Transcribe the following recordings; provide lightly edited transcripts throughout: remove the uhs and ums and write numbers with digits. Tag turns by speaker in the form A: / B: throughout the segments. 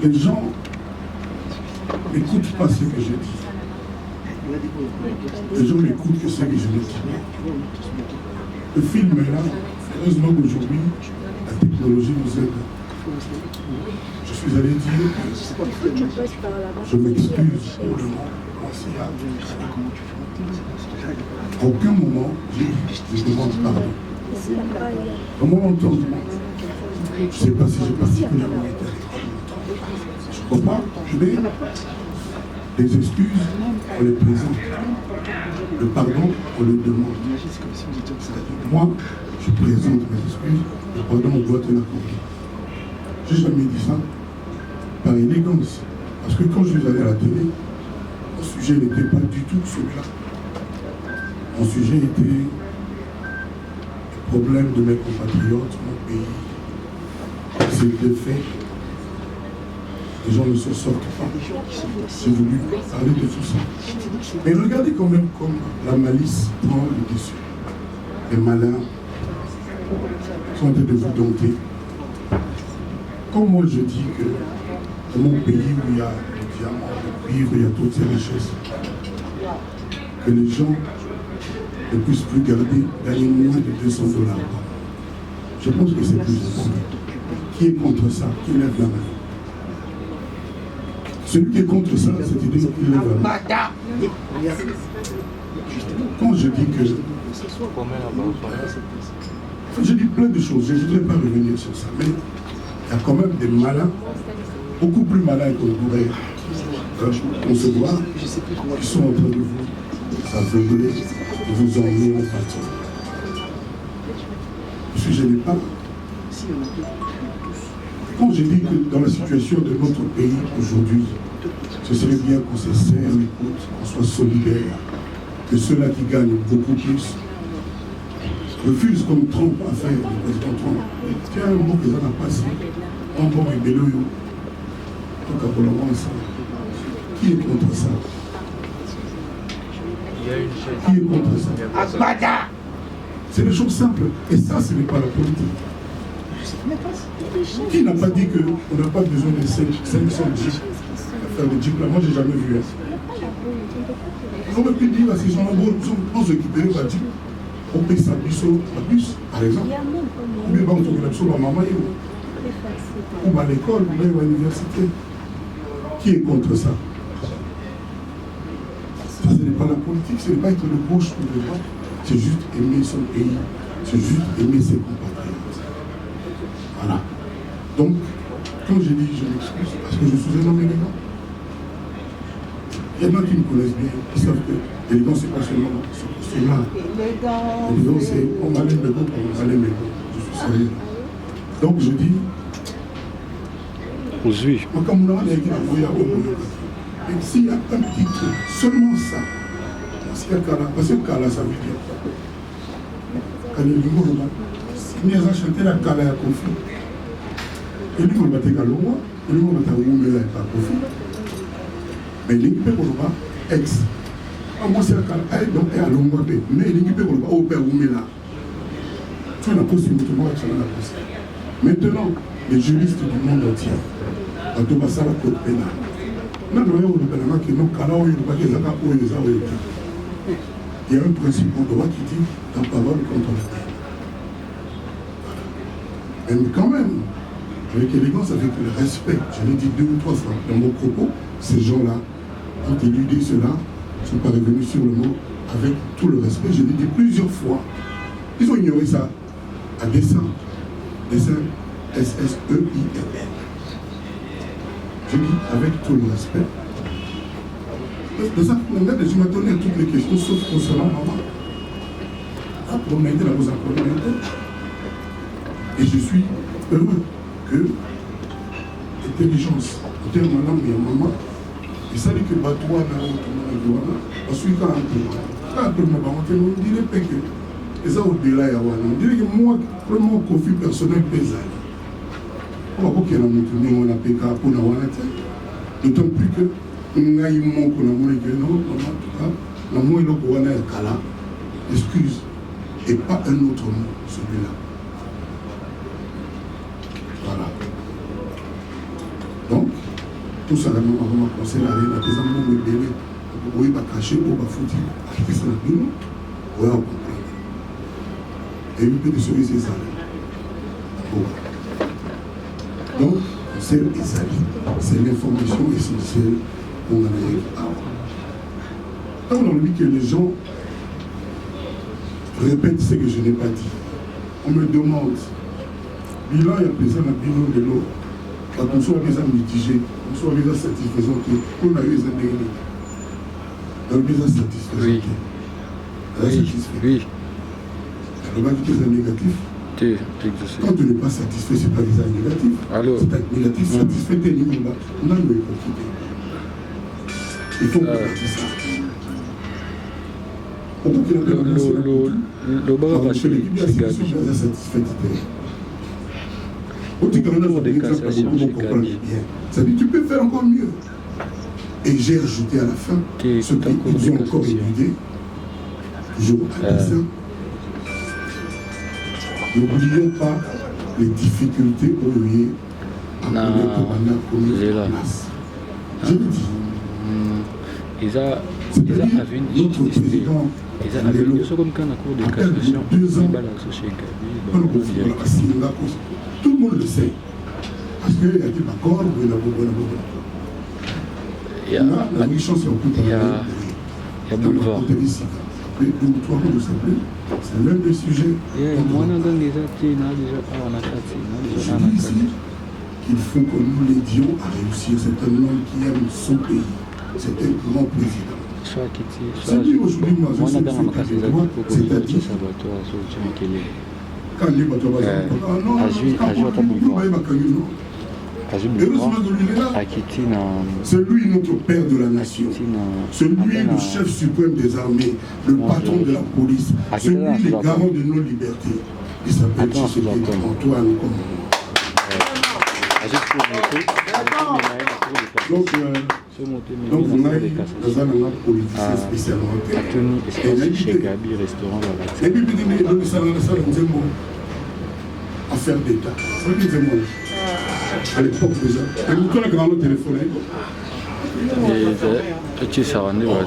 A: les gens n'écoutent pas ce que je dis. Les gens n'écoutent que ce que je dis. Le film est là. Heureusement qu'aujourd'hui, la technologie nous aide. Je suis allé dire que je m'excuse pour le mot ancien. À aucun moment, je demande pardon. Dans mon entendement, je ne sais pas si j'ai particulièrement été à l'école. Je ne crois pas, mais les excuses, on les présente. Le pardon, on le demande. Moi, je présente mes excuses, le pardon, on doit te l'accorder. Je n'ai jamais dit ça par élégance. Parce que quand je suis allé à la télé, mon sujet n'était pas du tout celui-là. Mon sujet était le problème de mes compatriotes, mon pays. C'est le fait. Les gens ne se sortent pas. J'ai voulu parler de tout ça. Mais regardez quand même comme la malice prend le dessus. Les malins sont en train de vous dompter. Comme moi je dis que dans mon pays où il y a le diamant, le cuivre, il y a toutes ces richesses, que les gens ne puissent plus gagner moins de 200 $. Je pense que c'est plus important. Qui est contre ça? Qui lève la main? Celui qui est contre ça, c'est l'idée qu'il lève la main. Quand je dis que... Je dis plein de choses, je ne voudrais pas revenir sur ça, mais il y a quand même des malins, beaucoup plus malins qu'on pourrait concevoir, qui sont en train de vous aveugler, de vous emmener en partie. Parce que je n'ai pas... Quand je dis que dans la situation de notre pays aujourd'hui, ce serait bien qu'on se serre l'écoute, qu'on soit solidaire, que ceux-là qui gagnent beaucoup plus refusent comme Trump a fait, le président Trump. Tiens, un mot que ça n'a pas si. Un bon et béloyo. Donc, à Bologna, qui est contre ça? Qui est contre ça? C'est des choses simples. Et ça, ce n'est pas la politique. Qui n'a pas dit qu'on n'a pas besoin de 500 jeeps à faire des jeeps là? Moi, je n'ai jamais vu. On aurait pu dire, parce qu'ils sont pour récupérer la jeep, on paye ça à bus, par exemple. Ou bien on tourne la maman, ou à l'école, ou à l'université. Qui est contre ça? Ça, ce n'est pas la politique, ce n'est pas être de gauche ou de droite. C'est juste aimer son pays, c'est juste aimer ses compatriotes. Voilà. Donc, comme je dis, je m'excuse parce que je suis un homme élégant. Il y en a qui me connaissent bien, qui savent que l'élégant, ce n'est pas seulement ce costume-là. L'élégant, c'est on va aller me go, on va aller me go. Je suis sérieux. Donc, je dis.
B: Oui.
A: Et s'il y a un petit truc, seulement ça, parce que Kala, ça veut dire. Quand il y a chanté la Kala à Kofi. Et lui, on va te galonga, et lui, on va te roumela à Kofi. Mais l'équipe est ex. Moi, c'est la Kala, donc elle a longa, mais l'équipe est au père roumela. Tu as la possibilité, moi, tu as la possibilité. Maintenant, les juristes du monde entier, on doit passer à la code pénale. Il y a un principe en droit qui dit la parole contre la peine. Mais quand même, avec élégance, avec le respect, je l'ai dit 2 ou 3 fois dans mon propos, ces gens-là ont éludé cela, ne sont pas revenus sur le mot avec tout le respect. Je l'ai dit plusieurs fois. Ils ont ignoré ça à dessein. Dessein S-S-E-I-N-N. Je dis avec tout le respect. De ça, je m'ai donné à toutes les questions, sauf concernant maman. Pour m'aider à vous accorder. Et je suis heureux que l'intelligence, en termes de langue et maman, et ça dit que Batoua n'a pas ensuite quand un peu on dirait que et ça au-delà, on dirait que moi, vraiment, conflit personnel pesant. D'autant plus que nous avons excuse et pas un autre mot, celui-là. Voilà. Donc, tout ça, la maman a conseillé à rien, des amours me bébé, oui, va cacher, ou va foutre, c'est ça, nous, oui, on comprend. Et une petite cerise, c'est ça. Donc, c'est l'information essentielle qu'on a quand on dit que les gens répètent ce que je n'ai pas dit, on me demande, bilan, il y a besoin d'un bilan de l'eau, quand on soit déjà mitigé, on soit déjà satisfaisant, on a eu les indénités. Donc, déjà satisfaisant.
B: Oui. Oui.
A: Le mal qui est négatif. Quand tu n'es pas satisfait, ce n'est pas déjà négatif. C'est négatif, satisfait, t'es niveau-là. On a le profiter. Il faut qu'on fasse ça. Pourquoi tu n'as pas
B: le bar va chez Gabi.
A: Ça dit tu peux faire encore mieux. Et j'ai ajouté à la fin ce qu'ils ont encore étudié. Toujours à dessin. N'oublions pas les difficultés au lieu à connaître la place. Je le dis.
B: Notre président,
A: tout le monde le sait. Parce qu'il y a des accords, il y a la richesse en tout cas.
B: Il y a boulevard.
A: C'est l'un des sujets. Il faut que nous l'aidions à réussir. C'est un homme qui aime son pays. C'est un grand président. C'est lui aujourd'hui, moi, je sais que c'est-à-dire quand les bateaux c'est lui notre père de la nation. C'est lui le chef suprême des armées, le patron de la police. C'est lui le garant de nos libertés. Il s'appelle Antoine Komoro. Donc on a eu dans un politicien spécialement. Et puis affaire d'État. C'est ce que à l'époque déjà. Et vous connaissez grand téléphone.
B: Et tu sais rendre ouais.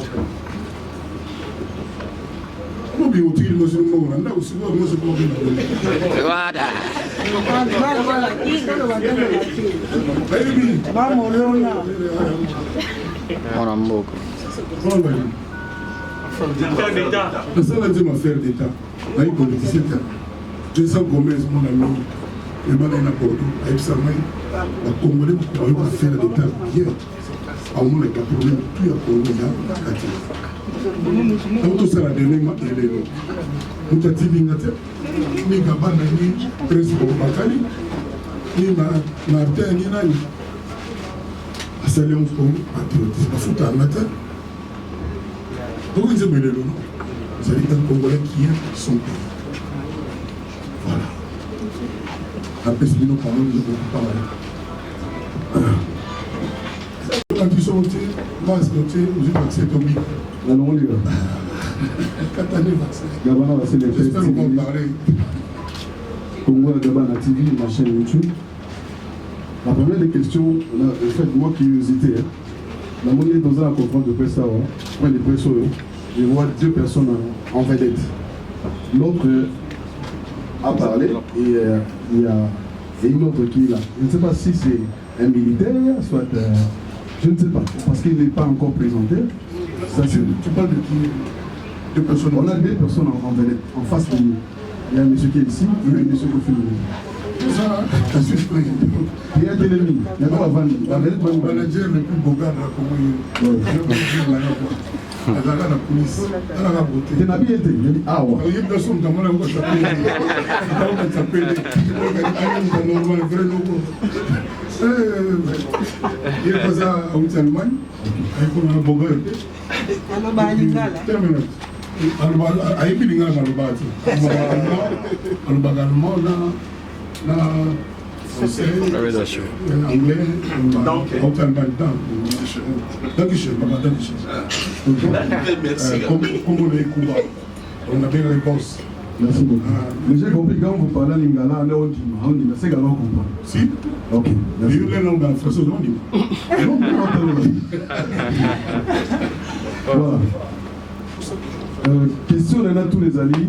A: Comment bien utile moi je me rends là aussi moi je peux bien.
B: Voilà. On a beaucoup.
A: Affaire d'État. Ça là c'est une affaire d'État. Là il politicien. Vincent Gomez, mon ami, le malin à Bordeaux, avec sa main, la Congolais, pour avoir fait l'État bien. À mon les problèmes, tout y a Congolais, il y a Katia. Donc tout ça, la dernière, nous avons dit, ni Gabana, ni Président Bakali, ni Martin, ni Nani. À Salé-on, patriotisme, à foutre à matin. Donc ils aiment le nom. C'est un Congolais qui aime son pays. Voilà. Après, c'est nos parents, nous avons parlé. Quand ils sont notés, moi, c'est noté, j'ai vacciné ton bic.
C: Non, non, lui.
A: 4 années vacciné.
C: Gabana va se les faire.
A: J'espère qu'on va parler.
C: Congo Gabana TV, ma chaîne YouTube. La première des questions, faites-moi curiosité. La monnaie dans la conférence de presse, je vois 2 personnes en vedette. L'autre a parlé et il y a une autre qui est là. Je ne sais pas si c'est un militaire, soit je ne sais pas, parce qu'il n'est pas encore présenté. Ça,
A: tu parles de qui? 2 personnes.
C: On a 2 personnes en vedette, en face de nous. Il y a un monsieur qui est ici, il y a un monsieur qui est fini.
A: Ça, je suis prêt.
C: Il y a un ennemi, il y a pas la vanne.
A: Le manager le plus beau gars de la commune. La police, la beauté.
C: Tu n'as bien été, il a dit ah ouais.
A: Il y a une personne dans mon amour qui s'appelle. Il y a pas ça en Allemagne, avec un beau gars. Terminé. Avec une ligne à l'Albati. Allemand, français, anglais, comme on est Cuba, on a bien la réponse.
C: Merci beaucoup. Mais j'ai compris quand vous parlez en lingala, on dit, c'est qu'on comprend.
A: Si,
C: Ok, merci.
A: Il y a un langue en français, on dit.
C: Non, voilà. Question de tous les alliés.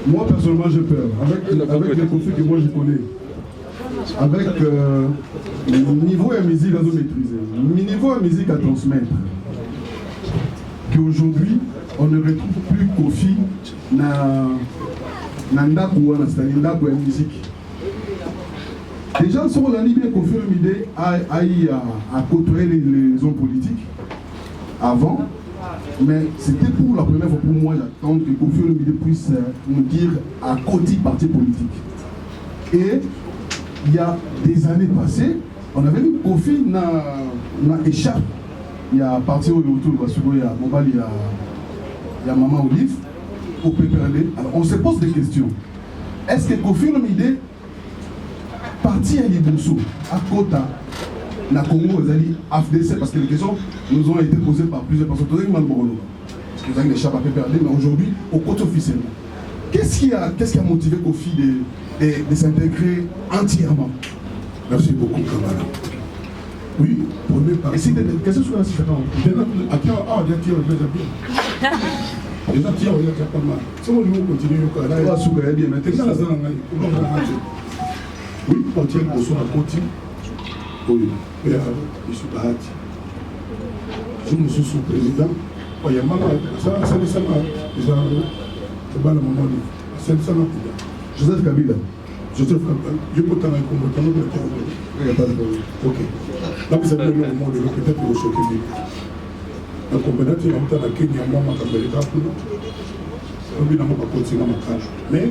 C: Moi, personnellement, j'ai peur. Avec les conflits que moi je connais, avec le niveau de musique à maîtriser, le niveau de musique à transmettre, qu'aujourd'hui, on ne retrouve plus Kofi dans la musique. Déjà, si on a dit bien Kofi Olomide a côtoyer les hommes politiques avant, mais c'était pour la première fois pour moi d'attendre que Kofi Olomide puisse nous dire à côté parti politique. Et il y a des années passées, on avait vu Kofi dans échappe. Il y a parti autour il y a Mobile, il y a Maman Olive, au PPRD. Alors on se pose des questions. Est-ce que Kofi Olomide parti à Liboso, à Kota, la Congo, AFDC, parce que les questions nous ont été posées par plusieurs personnes, parce que vous avez des chats à PPRD, mais aujourd'hui, au côté officiellement. Qu'est-ce qui a motivé Kofi de s'intégrer entièrement?
A: Merci beaucoup, Kamala. Oui, premier parti.
C: Et si qu'est-ce que tu as fait?
A: Déjà, tiens, on a pas mal. Si on continue, on va
C: souper bien, mais
A: oui, on tient pour son côté. Oui, je suis Bahati. Je me suis sous-président. Il y a maman, ça, c'est le sama. C'est pas le moment. C'est le sama.
C: Joseph Kabila.
A: Joseph Kabila. Je peux t'en répondre.
C: Il n'y a pas de problème.
A: Ok. Là, vous avez le moment de peut-être que vous choquez. La compétence, il y a un Kenya, moi, ma Kabila. On n'a pas continué à ma mais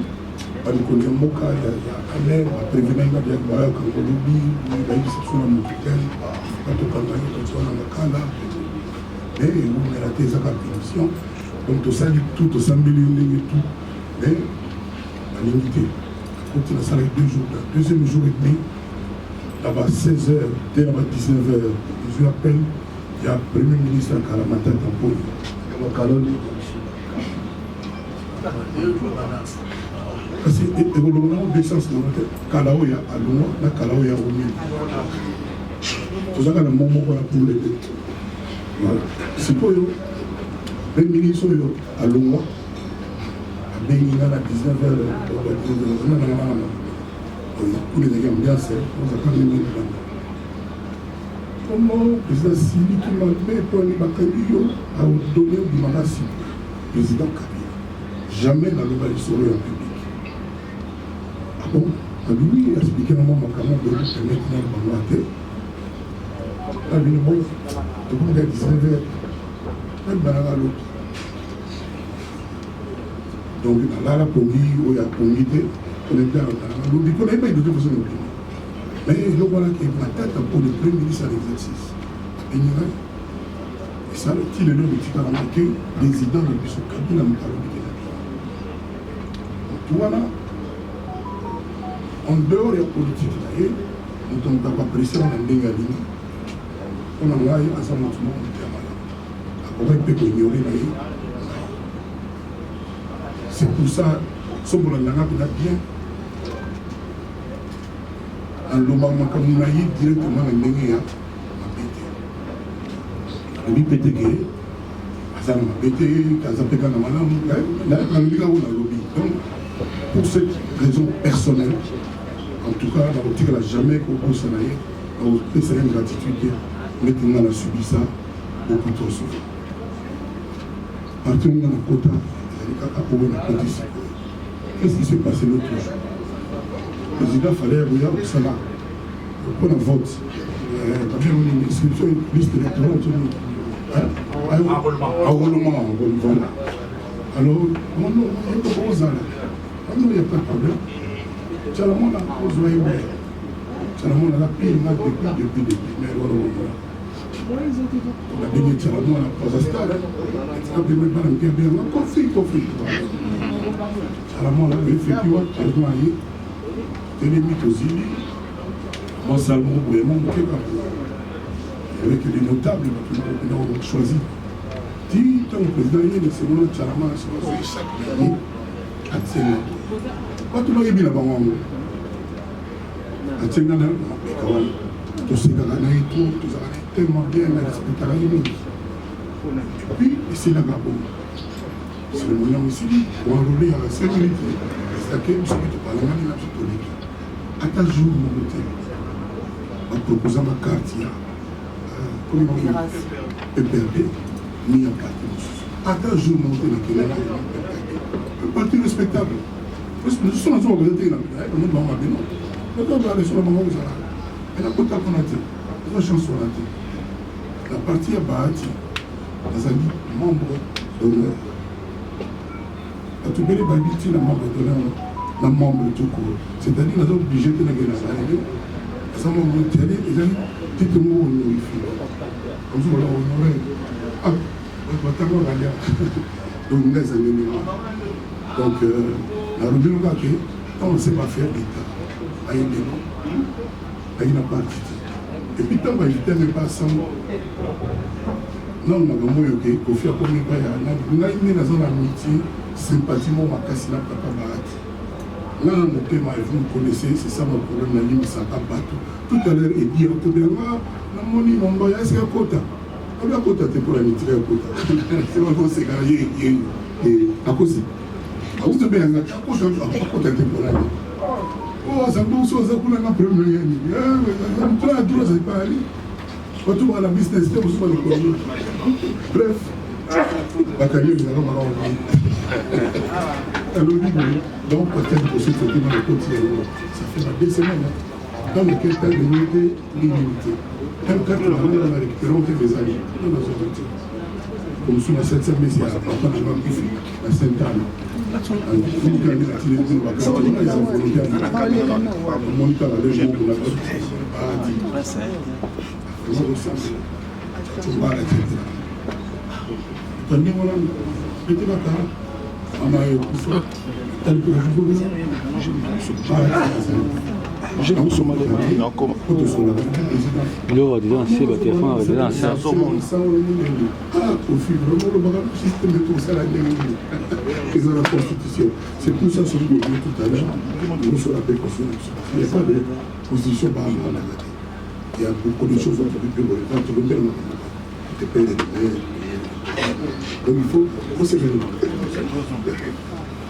A: il y a Moka, il y a Kamer, il y a Président, il y a Baya, Kangolobi, il y a une section de Moukouken, il y a Tokangani, il y a Makala, et on a raté sa captation. Donc tout ça, tout ça, et tout. Mais à l'unité, on continue à s'arrêter 2 jours. Le deuxième jour et demi, là-bas 16h, dès là-bas 19h, je appelle, il y a le Premier ministre à Kalamata Tamponi. Parce que nous avons deux sens dans notre tête. Kalaoya à Longwa, na Kalaoya au milieu. Tout ça, c'est un moment pour l'aider. Voilà. C'est pour eux. Les ministres à Longwa, à Benina, à 19h, tous les gars bien c'est, on a quand même mis comment le président Sili qui m'a fait pour les Bakayo a donné du mandat président Kabila. Jamais dans le bas du soleil en public. Ah bon, lui, il a expliqué à moi comment de lui se mettre dans la tête. Là, il dit, bon, tout le monde est à 19h. Même dans l'autre. Donc, là, la police, il y a la communauté, on est bien dans l'autre. On n'est pas de toute façon. Mais le voilà qui est ma tête pour le Premier ministre à l'exercice. Et ça, il est là, le président de l'Union Kabila, voilà, en dehors de la politique, nous n'avons pas pressé dans les dégâts. On a envoyé ensemble tout le monde après, on peut ignorer. C'est pour ça, ce que nous avons bien. En l'homme, on a directement dans les dégâts. On a pété. On a pété, on a pété, donc, pour cette raison personnelle, en tout cas, dans l'optique, elle n'a jamais compris ça. Dans l'optique, c'est une gratitude. Maintenant, on a subi ça beaucoup trop souvent. Partout où on a un quota, qu'est-ce qui s'est passé l'autre jour? Le président fallait regarder ça là. On a vote. Il y a une inscription, une liste électorale. Enrôlement. Alors, non, il n'y a pas de problème. C'est le monde a besoin de c'est le monde a la paix depuis. Mais on a dit que c'est le monde a posé ça. C'est un conflit. C'est le monde a effectivement des limites aux îles. Moi, Salmon, avec les notables qui ont choisi. Dit le président, il est selon le Tchalama, chaque année, 4 semaines. Quand tu l'as vu là-bas, atiengana mekawana tosekaka na ye trop tozalaka tellement bien na respectaka ye mingi puis esilaka bongo cérémonie esili oenrole ya 5 minutes estake soki tobalangani na biso toleki ata jour moko te baproposanga carte ya PPRD ni ya parti mosusu ata jour moko te nakelaka parti respectable mosusu nazo bakoza te na bango mabe non bato na bango kozala elakota mpona te eza chance wana te la partie ya Bahati nazali membre d'honneur bato bele bayebi ntina membre d'honneur na membre toko c'est-à-dire naza obligé te nakende nazalele aza membre tele ezali titre moko honorifique comme ça honoré batango balia donc nga ezaleli donc nalobi loka ke tant on sait pas faire d'état ayebeno ayi na parti te et puis tant bainvité même pas sans non makambo oyo ke kofi akomi epai ya ngai nde naza na amitié sympathie mo makasi na papa Bahati nga na motema et vous me connaissez c'est ça mon problème nalimisaka bato tout à l'heure edi otobenga namoni mamboya esi akota obi akota te mpo na mitire akota sebakosekala ye akosi akutobenga akota te mpo nani azabuso aza kuna na problème yani tuna dura za pali watu wana business te musu bali kwa bref bakaliyo ni ngoma ngoma alors donc peut-être que ce côté dans le côté ça fait 2 semaines dans lequel tu as limité l'illimité même quand on a récupéré des années dans nos autres comme sur la 7e mais c'est à papa de ma fille la Sainte-Anne
B: Là, on va danser, on va danser.
A: C'est pour ça que je vous dis tout à l'heure, nous sommes la paix constitution. Il n'y a pas de position par rapport à la gâte. Il y a beaucoup de choses à faire pour le temps, tout le monde te paye les données. Donc il faut se faire.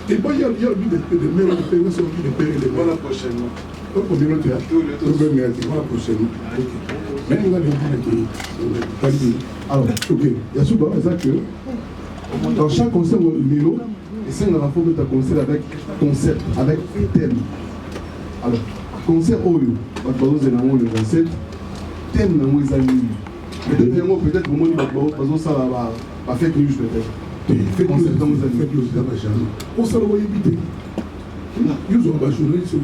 A: Et pas il y a le but de payer les payer, c'est le but de payer les voilà prochainement. Donc on dit le théâtre, voilà prochainement. Mais on va les dire
C: alors, ok, il y a souvent ça que dans chaque concert, Lélo, et c'est un rapport que tu as concert avec concept, avec thème. Alors, concert Oyo, le 27, thème dans les amis. Peut-être au moins, ça va faire que je peut-être.
A: Faites concept dans les amis. On s'en va éviter. Ils ont pas joué sur le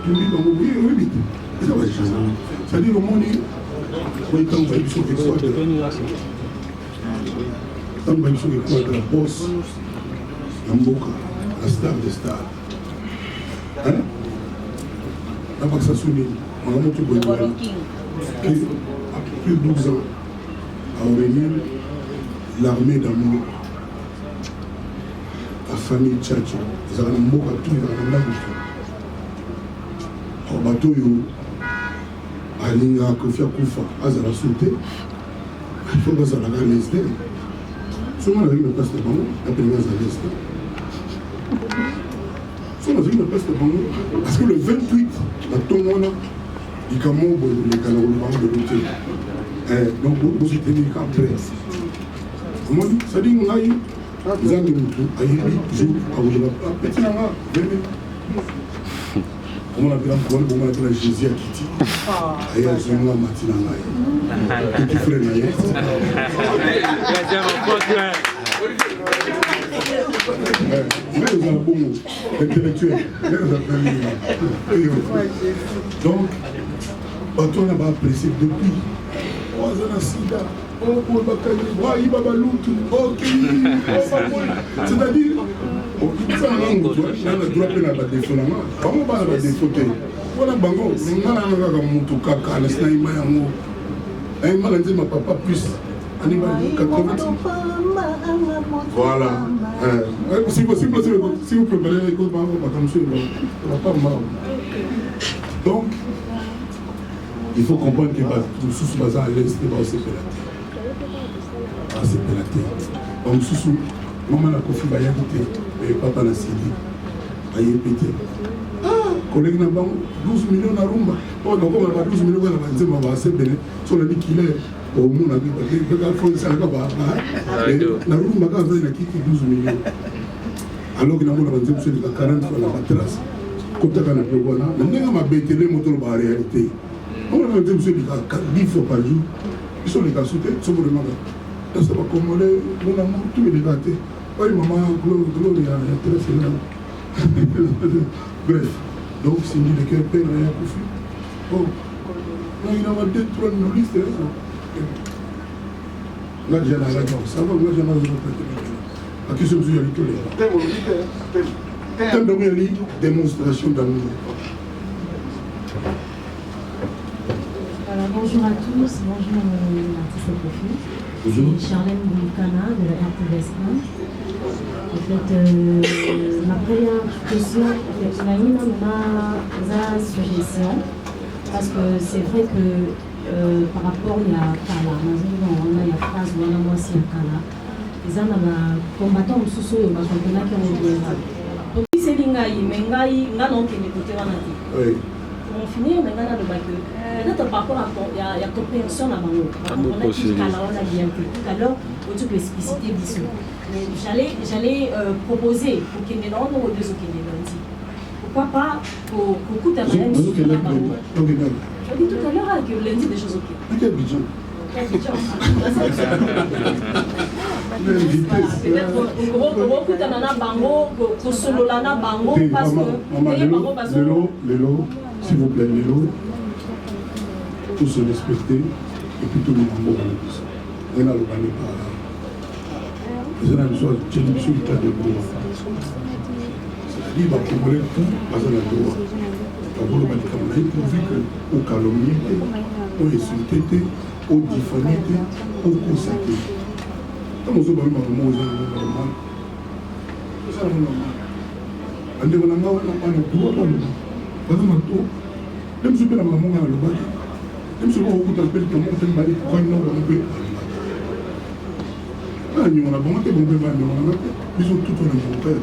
A: public, on va éviter. C'est-à-dire, au monde, quand on va être sur quelque chose, quand on va être sur quelque chose de la bosse, la mboka, la star des stars. Hein? La Baxa Souni, on a montré pour après plus de 12 ans, à Aurélien, l'armée d'amour, la famille Tchatcho, ils ont un mboka tout, ils ont un mboka. Au bateau, alinga kofia kufa azala sauté il faut que ça la gagne lesté souvent avec le passe de bango après les lesté souvent avec le passe de bango parce que le 28 la tongona il kamo bo le canal de l'autre donc vous soutenez après comment ça dit ngai zangi mutu ayebi jour awula petit nanga bébé on a bien pour le moment de Jésus à Kitty. Et elle se met à Matina. Et qui ferait la yette. Mais ils ont un bon mot intellectuel. Donc, on a apprécié depuis. Oh, Zana Sida. Oh, Paul Bakani. Oh, Iba Baloutou. Oh, Kéli. C'est-à-dire, ça, on a le droit de faire des défauts. On va faire des défauts. Voilà, bango. On a un kaka, le sniper, un maladie, ma papa plus. Animal 80. Voilà. Si possible, si vous préparez les causes, on va pas mal. Donc, Il faut comprendre que nous sommes à l'est, c'est pas aussi pélaté. Ah, c'est pélaté. Donc, nous sommes, maman a confié, il y a goûté, et papa n'a cédé. Il y a pété. Ah, collègue n'a pas 12 millions à Rumba. Oh, donc, on a 12 millions à la banque, on va assez bien. Si on a dit qu'il est au monde, on a dit qu'il est la Rumba, quand on a quitté 12 millions. Alors que nous avons dit que nous avons 40 fois la materasse. Comme ça, on a dit que nous avons bêté les motos en réalité. On a dit que nous avons 10 fois par jour. Ils sont les gars sautés, ils sont vraiment là. Ça va comme mon amour, tous les gâtés. Oui, maman, Gloria, intéressé là. Bref, donc c'est dit le cœur père, rien pour faire. Oh, là, il y a 2, 3 de nos listes. Là, j'ai la radio, ça va, là, j'ai la radio. À qui sommes-nous à l'école? Thème de démonstration d'amour.
D: Alors, bonjour à tous, bonjour l'artiste profil.
A: Bonjour.
D: Je suis Charlène Boulkana de la RTVS 1. En fait, ma première question, la une ma suggestion, parce que c'est vrai que par rapport à la Kala, on a la phrase où on a moi aussi à Kala, les gens combattant au sous-sol, on va championnat qui ont joué. Donc, c'est l'ingaï, mais l'ingaï, n'a non qui n'est pas
A: Oui.
D: On finit maintenant le bac. Peut-être par rapport à il y a compréhension là-bas. On a dit qu'à la on a bien fait. Tout à l'heure, on dit expliciter d'ici. Mais j'allais proposer pour qu'il y ait non ou deux autres qui lundi. Pourquoi pas pour coûter un même sur la barre. On dit tout à l'heure que lundi des choses ok.
A: Quel budget?
D: Peut-être on coûte un bango pour solo lana bango parce que
A: les lots, s'il vous plaît, les lots, tous se respecter et puis tout le monde on a le banni par là. C'est la chose, c'est une chose qui a des droits. C'est-à-dire, il va commander tout, pas un droit. Il va commander pourvu qu'au calomnier, au insulté, au diffamé, au consacré. Quand nous sommes normal, c'est ça normal. On dit qu'on a un droit, même si on a un moment à l'objet, même si on a beaucoup de temps, on a un mari pour un nom, on peut. Ah, on a bon, ils ont tout un père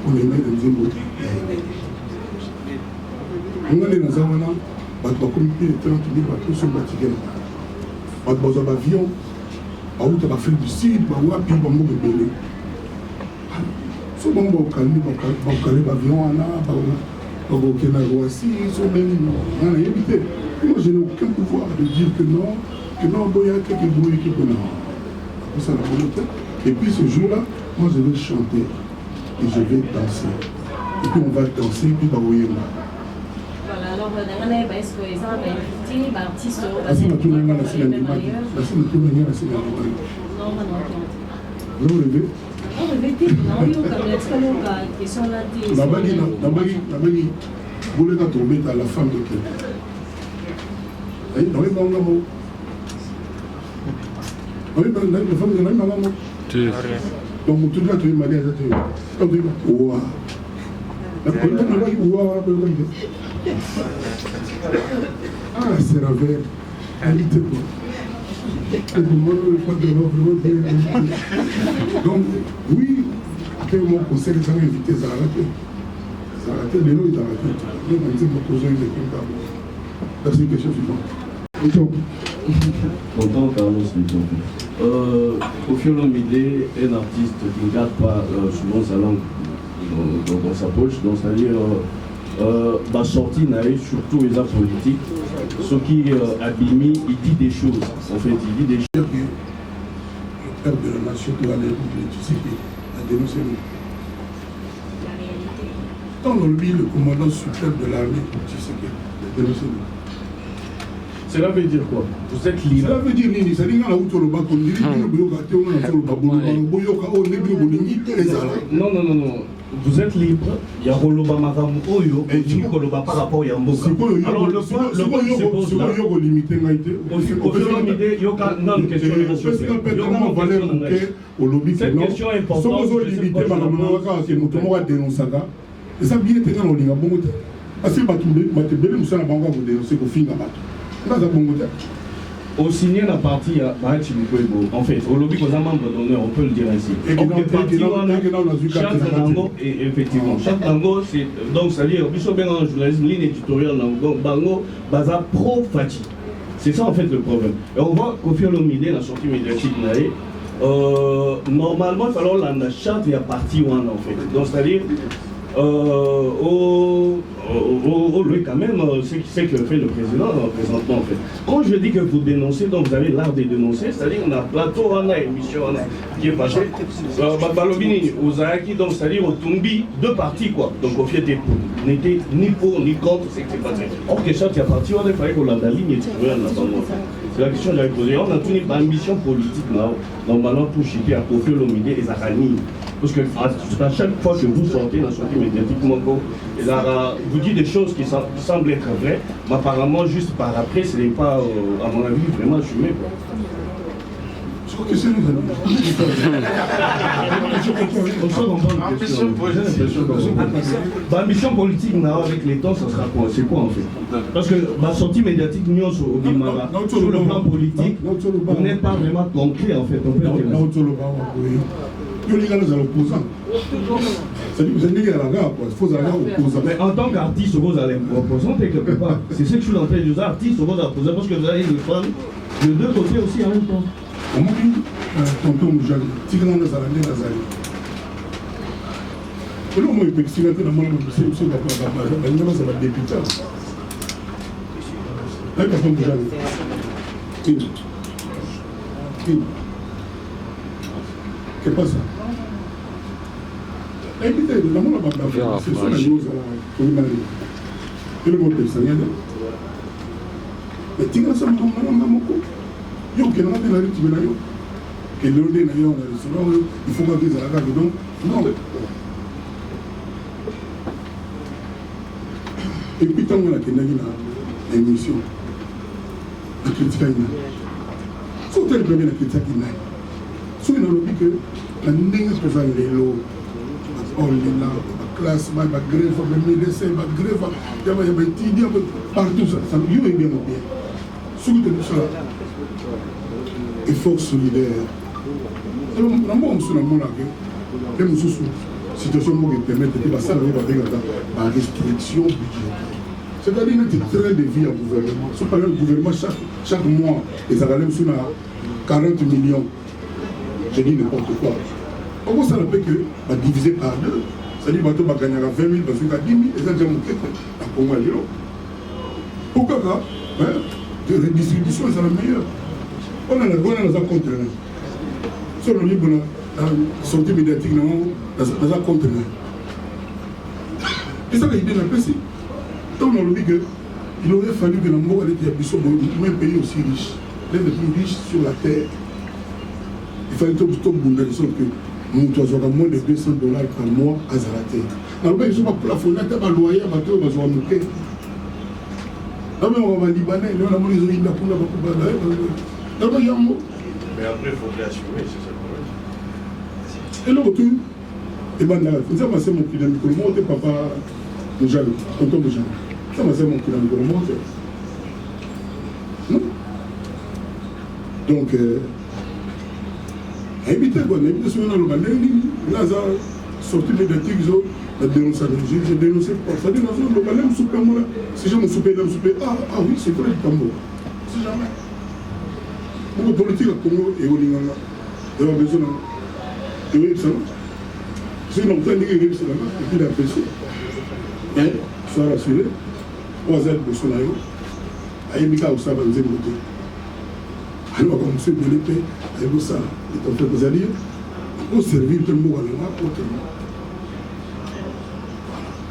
A: pour les mettre dans une beauté. On a les Nazarana, on va communiquer les 30 000 bateaux sur le bâtiment. On va dans un avion, on va faire du Sud, on va puis on va bébé. Souvent, on va calmer, on va calmer l'avion, on va on a évité. Moi, je n'ai aucun pouvoir de dire que non, il y a quelques bruits qui peuvent. Ça la volonté. Et puis ce jour-là, moi je vais chanter et je vais danser. Et puis on va danser, puis on va voir.
D: Voilà, alors est-ce que ça va inviter l'artiste
A: la scène de tout le monde la scène animale. La scène de tout le monde la scène animale.
D: Non, non.
A: Vous rêvez?
D: On rêvait, non, il y a une question là.
A: La bague, vous voulez tomber à la femme de quelqu'un. Dans les bancs là-haut. Oui, mais la femme de la maman. Donc, tout le monde, tu es marié à cette. Ouah. La première fois, ouah, ah, c'est la verre. Invitez quoi. Donc, oui, après mon conseil, les gens invités, ça a arrêté. Ça a arrêté, les noms, ils ont arrêté. Même on dit, mon cousin, il est comme ça. Merci, question suivante.
E: Content Carlos Liton. Kofi Olomide est un artiste qui ne garde pas souvent sa langue dans sa poche, donc c'est-à-dire la sortie n'arrive surtout les arts politiques. Ce qui Abimi, il dit des choses. En fait, il dit des choses.
A: Le père de la nation de la République, tu sais qu'il a dénoncé nous. Dans le commandant suprême de l'armée, tu sais qu'il a dénoncé nous.
E: Cela veut dire quoi? Vous êtes libre.
A: Cela veut dire nini? Ça dit que
E: non. Vous êtes libre. Il y a Roloba Maram Oyo et du Roloba par rapport à Yamboka. Alors le point se pose là. Cette question est importante.
A: Parce que Matebele Moussa n'a pas encore dénoncé qu'au fin d'Amato. Là, ça bon côté.
E: Au signer la partie à Bahati Mukwebo, en fait, au lobby qu'on a membre d'honneur, on peut le dire ainsi.
A: Et
E: Donc, les parties,
A: chaque
E: Bango, effectivement, chaque Bango, c'est donc, c'est-à-dire, Bishop Ben en journalisme, ligne éditoriale, donc Bango, Baza pro-Fati. C'est ça, en fait, le problème. Et on voit Kofi Olomide, la sortie médiatique, normalement, il fallait la charte, il y a partie one, en fait. Donc, c'est-à-dire, lui quand même, c'est que fait le président présentement en fait. Quand je dis que vous dénoncez, donc vous avez l'art de dénoncer, c'est-à-dire on a plateau, on a émission qui est passé. Balobini, Ozaki, donc c'est-à-dire au Tumbi, deux parties quoi. Donc au fait n'était ni pour ni contre, c'est que c'est pas très. Or que ça, il y a parti, on a fallu qu'on la ligne et tout c'est la question que j'avais posée. On a tout une ambition politique là, normalement pour chipper à Kofi Olomide et Zahani. Parce que à chaque fois que vous sortez dans la sortie médiatique, vous dites des choses qui semblent être vraies, mais apparemment, juste par après, ce n'est pas, à mon avis, vraiment assumé.
A: Je crois que c'est nous.
E: Ambition politique, avec les temps, ça sera quoi? C'est quoi en fait? Parce que ma sortie médiatique, sur le plan politique, vous n'êtes pas vraiment concret en fait. Mais en tant qu'artiste, vous allez me représenter quelque part. C'est ce que je suis en train de dire. Artiste, vous allez représenter parce que vous allez le prendre de deux côtés aussi en même temps.
A: Tonton Moujali, Tigran Nazarane Nazari. Et là, moi, je peux expliquer que dans mon député. Là, Tonton Moujali. Qu'est-ce que c'est ça? Évitez, la moula va faire. C'est ça la chose à la communauté. Et le mot de Sanya. Mais Tigran, ça m'a dit. Yo, qui n'a pas de la rue, tu veux la yo. Qui est l'ordre de la yo, il faut que les Arabes donc. Non. Et puis, tant qu'on a une émission, la critique à une. Si vous avez la critique à une, si vous avez dit que la nègre peut faire les lots, la classe, la grève, les médecins, la grève, il y a des étudiants, partout ça. Yo est bien. Si vous avez ça, effort solidaire. Nous sommes une situation qui permet de passer la restriction budgétaire. C'est-à-dire que c'est très dévié au gouvernement. Si par exemple, le gouvernement, chaque mois, ils ont sur 40 millions. Je dis n'importe quoi. Pourquoi ça ne peut que diviser par deux? C'est-à-dire que tu vas gagner 20 000, parce que 10 000, et ça déjà monté à Congo. Pourquoi de redistribution, c'est la meilleure. On a un contre. Si on a une sortie médiatique, on a un contre. Et ça, l'idée n'a pas si. Donc, on a dit qu'il aurait fallu que nous ayons un pays aussi riche, l'un des plus riches sur la terre. Il fallait que nous ayons moins de $200 par mois à Zaraté. Alors, ils ne sont pas plafonnés, ils ne sont pas loyers, ils sont pas non mais on va Libanais, on a les oreilles de la poule, mais après
E: il faudrait assumer, c'est ça le problème.
A: Et le retour, et bien là, ça m'a fait mon client, comment était papa Moujali, tonton Moujali. Ça m'a fait mon client, comment était. Non. Donc, évitez quoi, évitez ce qu'on a le Libanais, là, ça sorti médiatique, la dénonce à l'origine, j'ai dénoncé pour ça. C'est-à-dire, le Malais me soupe, moi, si je me soupe, ah oui, c'est vrai, le tambour. Si jamais. Beaucoup de politique à Congo et au Lingala. Il y a besoin de réussir. Si on obtient des réussir là-bas, et puis d'apprécier. Mais, sois rassuré, on va être Bolsonaro. Aïmika ou ça va nous écouter. Alors, comme M. Belépé, avec ça, il est en fait, vous allez dire, pour servir tout le monde à l'Europe, pour tout le monde.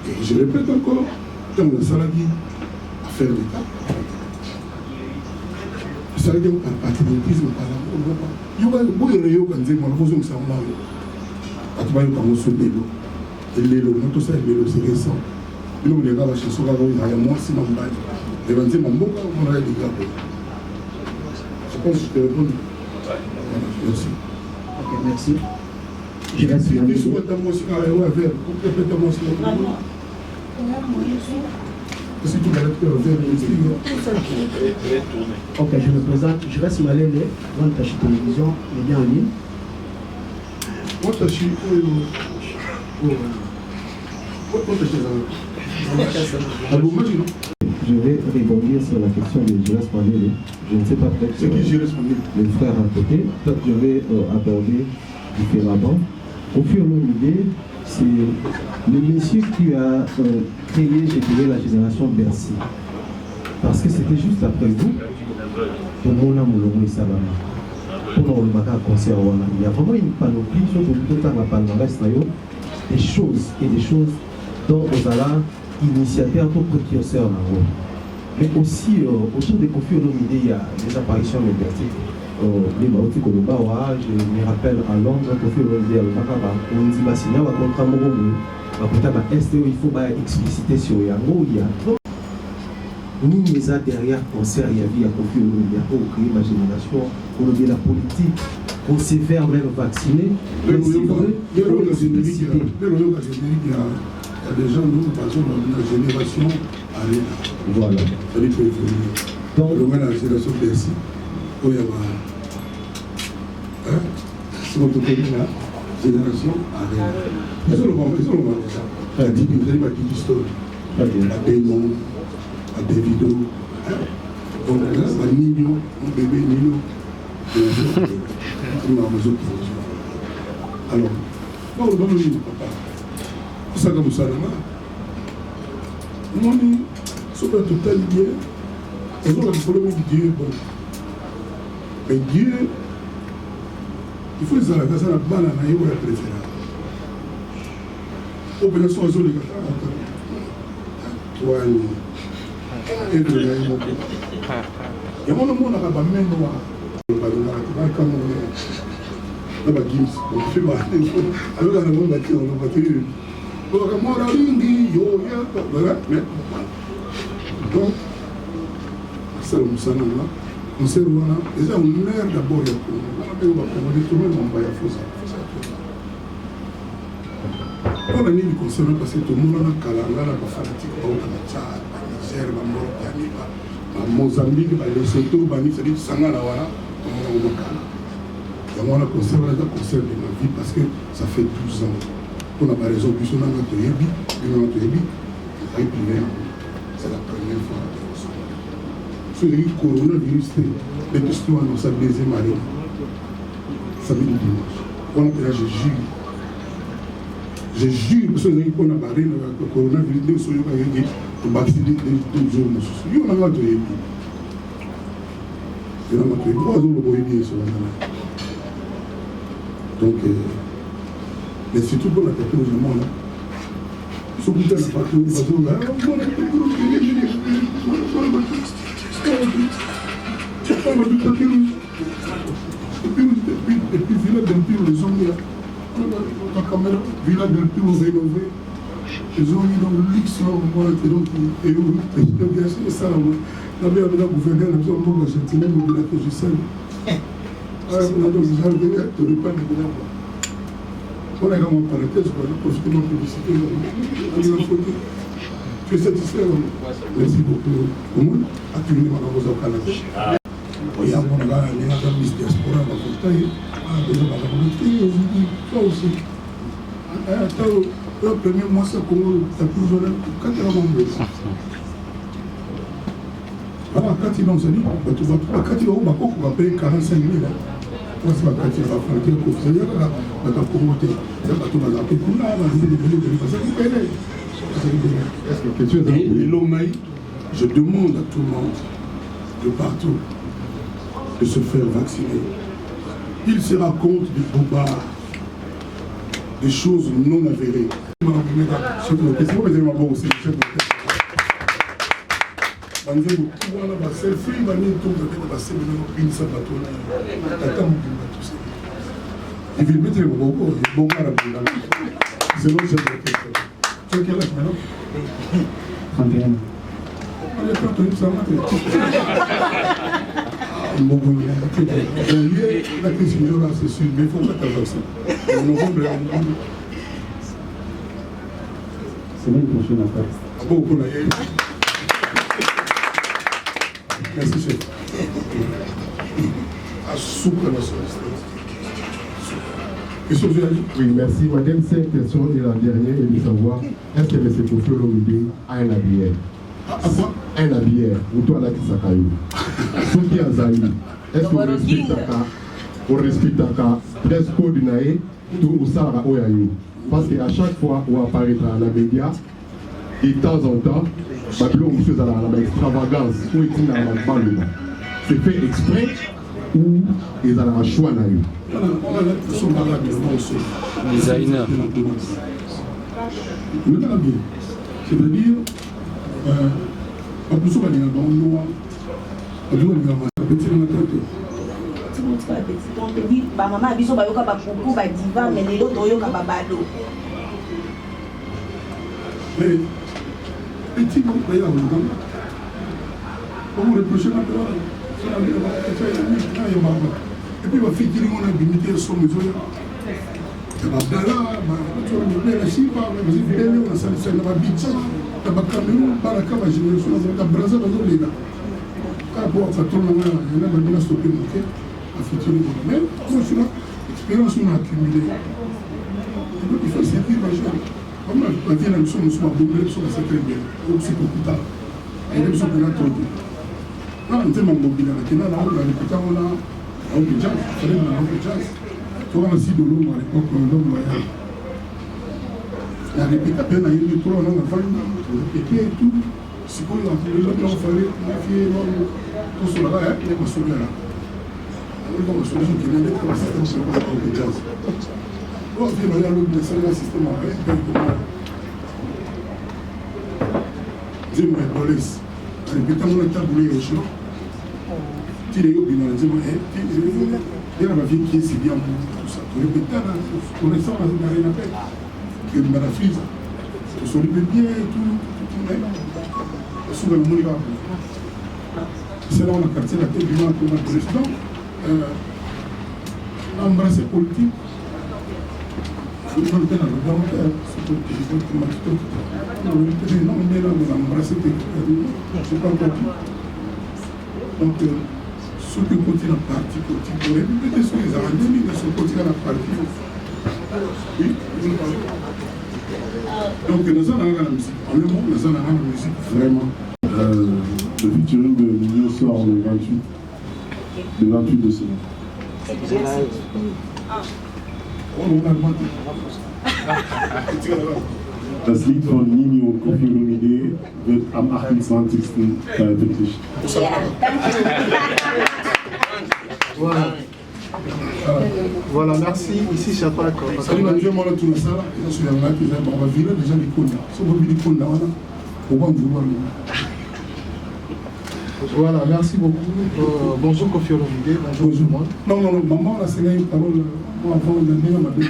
A: Et je répète encore, dans le salarié, à faire l'État. Le salarié par patriotisme, par l'amour, il y a beaucoup de réunions quand on a besoin de ça. Quand on a besoin de ça, et l'élo, tout ça, l'élo, c'est récent. Nous, les gars, chez Soga, il y a moi, c'est mon bail. Les 20 mon beau, on a des gars. Je pense que je te réponds. Merci.
F: Ok, merci.
A: Je vais essayer de se mettre à moi, c'est un verre. Complètement, c'est un verre. Si tu vas être vers
F: Ok, je me présente. Je reste Malélé, Wantachi Télévision, média en ligne.
A: Wantachi,
G: je vais rebondir sur la question de Gilles Mandela. Je ne sais pas, peut-être
A: c'est qui Gilles Mandela?
G: Les frères à côté. Peut-être je vais aborder différemment. Au fur et à mesure, c'est le monsieur qui a créé, j'ai créé la génération Bercy. Parce que c'était juste après vous, pour mon âme, le Sabama. Pour le Baka concert, il y a vraiment une panoplie, surtout tout le palmarès, des choses et des choses dont on a initiateur pour précurseur. Mais aussi, autour des conflits, il y a des apparitions médiatiques. Les Maouti Kolobawa, je me rappelle à Londres, un conflit, il y a le Bakaba, on dit bah, signer un contrat Moromou, il faut expliciter sur Yango, il y a. Nous, derrière concert, il y avait un conflit, il y a pour créer ma génération, pour lever la politique, pour se faire même vacciner.
A: Mais c'est vrai, il y a des gens, nous, par exemple, la génération Arena.
G: Voilà.
A: Donc, la génération Bercy, où il y a c'est notre pays là, génération Arena. Ils ont le moment déjà. Vous avez ma petite histoire. La Démon, la Davido. Donc là, la Nino, mon bébé Nino. Alors, non, on donne le papa. Ça comme ça, là. On dit, sur le total, Dieu, on a le problème de Dieu. Bon. Mais Dieu, il faut que ça la balle à la préférable. Opération aux autres, toi, et le gars, il y a mon amour, on a pas même noir. Comme on a Gims, on fait mal. Alors, on a battu, on a battu. Donc, c'est le Moussana. On sait où on a. Déjà, on meurt d'abord. On va détourner mon bail à Fosa. On a mis le conseil parce que tout le monde a calangé, on a fanatique, on a Tchad, Niger, Mauritanie, Mozambique, Lesotho, c'est-à-dire Sangala, voilà. On a calangé. Et moi, on a conservé de ma vie parce que ça fait 12 ans. On n'a pas raison, puisqu'on a notre Yebi, c'est la première fois. Sur le coronavirus, les questions annoncent à deuxième année. Samedi dimanche. On a je jure. Je jure, parce qu'on a barré le coronavirus, nous sommes pour vacciner 2 jours. On a notre Yebi. On a notre Yebi. 3 jours, le Yebi sur la main. Donc, mais surtout pour la technologie du monde, ce que vous avez partout, vous et puis Villa del Piro, les hommes là, la caméra, Villa del Piro rénové, les hommes dans le luxe, et donc, et ça, on avait un gouverneur, on avait un Argentinien, on avait la Gisèle. On a donc déjà le repas de la on a également parenthèse, on a profité de la publicité. Tu es satisfait? Merci beaucoup. Comment as-tu au Canada? Il y a mon gars, il y a un ministre diaspora, toi aussi. Le premier mois, c'est comment tu as pu jouer quand tu as membre. Alors, quand il nous a dit, quand il va payer 45 000. Est-ce que l'homme, je demande à tout le monde, de partout, de se faire vacciner. Il se raconte des bobards, des choses non avérées. Il veut mettre le bon arabe. C'est l'autre chef de question. Tu as quel âge maintenant?
G: 31.
A: On est pas tenu ça maintenant. La question là, c'est sûr, mais il faut pas t'avancer. En novembre,
G: semaine prochaine à Paris.
A: Ah bon, pour la Merci, chef. À souple la question que
C: oui, merci. Ma deuxième question et la dernière est de savoir est-ce que M. Kofi Olomide a un habilleur?
A: à quoi?
C: Un habilleur, ou toi là qui s'accueille. Ce qui a zaï, est-ce qu'on respecte un dress code naïe tout ou ça à Oyayo? Parce qu'à chaque fois où apparaît dans la média, et de temps en temps, Babylon fait la extravagance ou est-il dans la balle. C'est fait exprès ou ils ont un choix naïe?
B: Designer.
A: C'est-à-dire, plus souvent, il y a un bon
H: maman a biso bayoka bapupu badiva mais lelo toyoka babado
A: mais petit bon d'ailleurs on reproche la et puis va fitiri on a limité son maison Abdallah la chifa mais vidéo on a ça na bitcha na Cameroun baraka ba génération na Brazza ba zolela ka bo fa tourna na ba dina stopper moké à fitiri mais moi je suis là expérience on a accumulé donc il faut servir les gens comme la vie la mission nous sommes abonnés sur cette très bien aussi pour plus tard et les gens qui ont trop on était mon mobile là qui là on a écouté on a au jazz fallait on a au jazz toi aussi de l'eau à l'époque l'homme loyal la répété bien à une micro on a fallu répéter et tout si quoi les gens qui ont fallu la fille tout cela là il est pas sauvé là on a solution qui vient d'être un système au jazz on vient de l'autre le système en fait dis-moi police répétez mon taboulet au champ tu les yeux bien dis-moi il y a ma vie qui est si bien tout ça pour répéter là connaissant la rien à faire que ma fille tout se répète bien et tout mais souvent le monde va c'est là on a quartier la tête du monde comme le président embrasser politique je ne peux pas le volontaire c'est politique non mais là on a embrassé c'est pas encore donc ceux qui continuent à partir politique pour répéter ce qu'ils ont dit mais ceux qui continuent à partir oui donc nous allons à la musique en le monde nous allons à la musique vraiment
C: le featuring de Nino sort le 28 décembre. Das Lied von Nini und Kofi Olomide wird am 28. veröffentlicht.
F: Voilà, merci. Ici, c'est pas d'accord.
A: Salut, Dieu, moi, tout ça, je suis là, on va virer déjà les cons. Si on veut les cons, on va vouloir.
F: Voilà, merci beaucoup. Bonjour Kofi Olomide, bonjour tout le monde.
A: Non, maman, là, c'est une parole. Moi, avant de venir, on m'a dit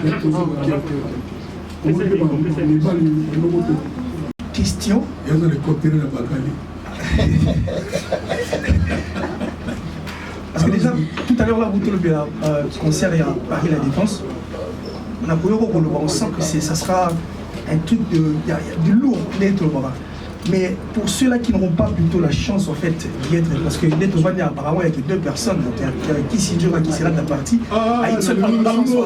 F: question.
A: Il y a les côtés de la Bakali.
F: Parce que déjà, tout à l'heure, là, vous le concert à Paris La Défense, on sent que ça sera un truc de. Il y a du lourd d'être là. Mais pour ceux-là qui n'auront pas plutôt la chance en fait d'y être, parce que d'être apparemment il n'y a que 2 personnes, qui s'y dure, qui sera de la partie, à une seule personne sans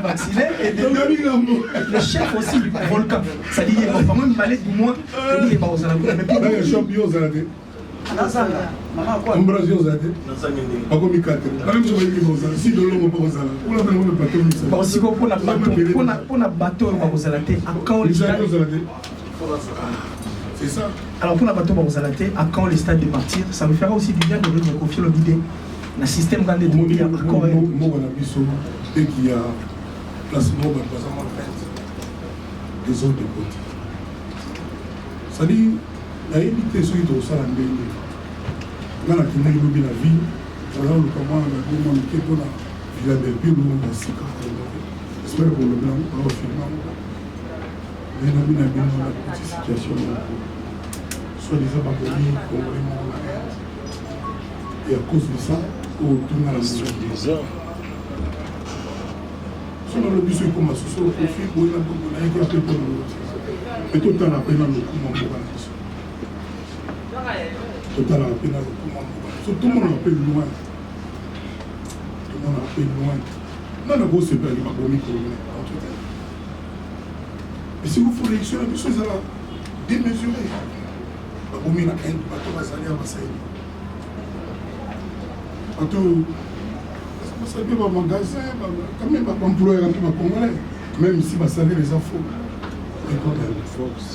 F: vacciné, et le chef aussi du volcan. C'est-à-dire qu'il va quand même malade du moins, il est pas aux alentours. Mais pour
A: les champions aux alentours. Ambrasio Zade, pas comme il cadre. Quand même, je vais dire aux alentours. Si de l'homme pas aux alentours, on a vraiment le bateau.
F: Bon, si vous pour la bateau aux alentours, à quand les
A: c'est ça.
F: Alors pour la bateau Barouzalaté, à quand les stades de partir, ça me fera aussi du bien de me confier l'idée. Le système quand des
A: il y a encore un et qu'il y a placement dans des autres côtés. C'est-à-dire, il y a évité ceux qui ont ça en béni. Dans la clinique, il y a la vie, voilà le comment on a communiqué pour la ville de Pile, on a 6 ans. J'espère que le blanc, on va finir. Mais nous avons une petite situation soit disant pas que lui, et à cause de ça, on tourne à la maison. Si on a le bus comme ça, on profite pour la bonne et après pour l'autre. Et tout le temps, après, on a le coup, on va total à la peine, tout le monde appelle loin. Tout le monde appelle loin. Non, non, c'est pas les mabomis pour le mais si vous faites l'élection, la chose est démesurée. Mabomis n'a qu'un bateau va salir à Bassaï. Bateau, ça peut être un magasin, quand même, un employeur un peu congolais, même si va salir les infos. Mais quand même, force.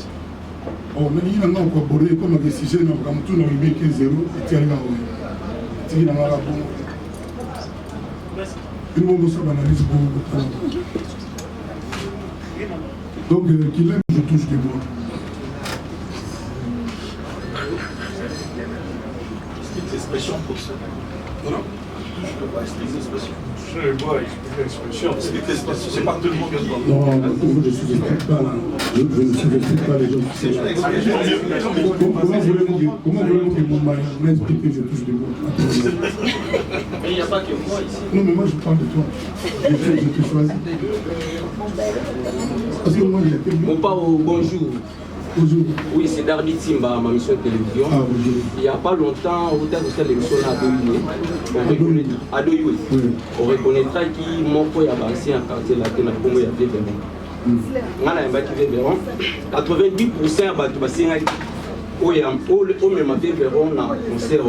A: Oh, mais il y a encore boré comme un décision, comme tout dans le B 0, et tiens là, il y a un rapport. Il faut que ça analyse beaucoup. Donc, qu'il aime, je touche des bois.
I: Explique l'expression pour ça.
A: Non.
I: Explique l'expression. Je le vois, explique l'expression. C'est pas tout le monde qui.
A: Non, je ne sous-estime pas. Je ne sous-estime pas les gens qui sont. Comment voulez-vous que mon mari m'explique que je touche des bois?
I: Mais il n'y a pas que moi ici.
A: Non, mais moi je parle de toi. Je te choisis. Parce que moi, il y a
J: Mon père, bonjour.
A: Bonjour.
J: Oui, c'est Darby Timba, ma mission de télévision.
A: Ah, bonjour.
J: Il n'y a pas longtemps, au terme de cette émission à Doyoué, on reconnaîtra qui mon père a avancé en quartier là, que Congo y avait Véron. 90% de Bassinga, au même Véron, on sait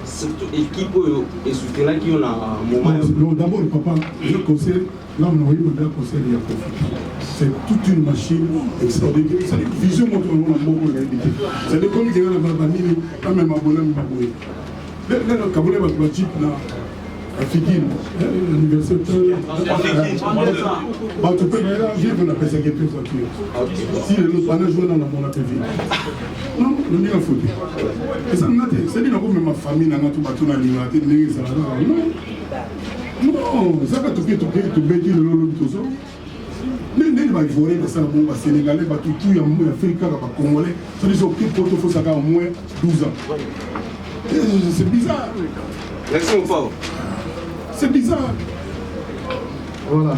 J: surtout équipe et soutenir qui ont un moment.
A: D'abord, papa, je conseille, là on a eu le conseil de Yakof. C'est toute une machine extraordinaire. C'est une vision contre le monde. C'est des communes qui ont la banane, la même abonné, même abonné. Le Kabulé va être type là. À Fikine, l'université. Tu peux aller là, on appelle ça quelque chose. Si le panneau joue dans la bonne appel. Non, le mien a foutu. Et ça n'a pas été. C'est-à-dire que ma famille n'a pas tout à l'université. Non, ça va tout bédir le lolo tout ça. Les va voler de ça au Sénégalais, va tout y a moins africain, va congolais. Ça dit que pour faut ça au moins 12 ans. C'est bizarre.
J: Merci mon pauvre.
A: C'est bizarre.
C: Voilà.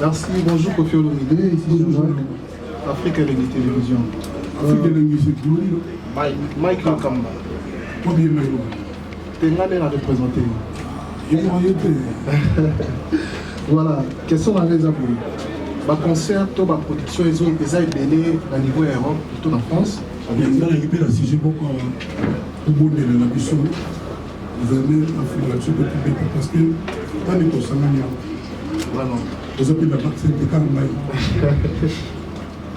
C: Merci, bonjour Kofi Olomide, ici
A: Bonjour.
C: Afrique Elenghi Télévision.
A: Afrique Elenghi, c'est Glori.
C: Mike Lokamba.
A: Combien de mails?
C: Tengane l'a représenté.
A: Ils vont arrêter.
C: Voilà, question dans les appuis. Le concert, la production, ils ont belé à niveau Europe, plutôt en France.
A: Il y a récupéré la CG pour bonner la mission. Vous avez l'influence de tout parce que dans les consommants,
C: vraiment.
A: Vous avez la vaccine de Carnaï.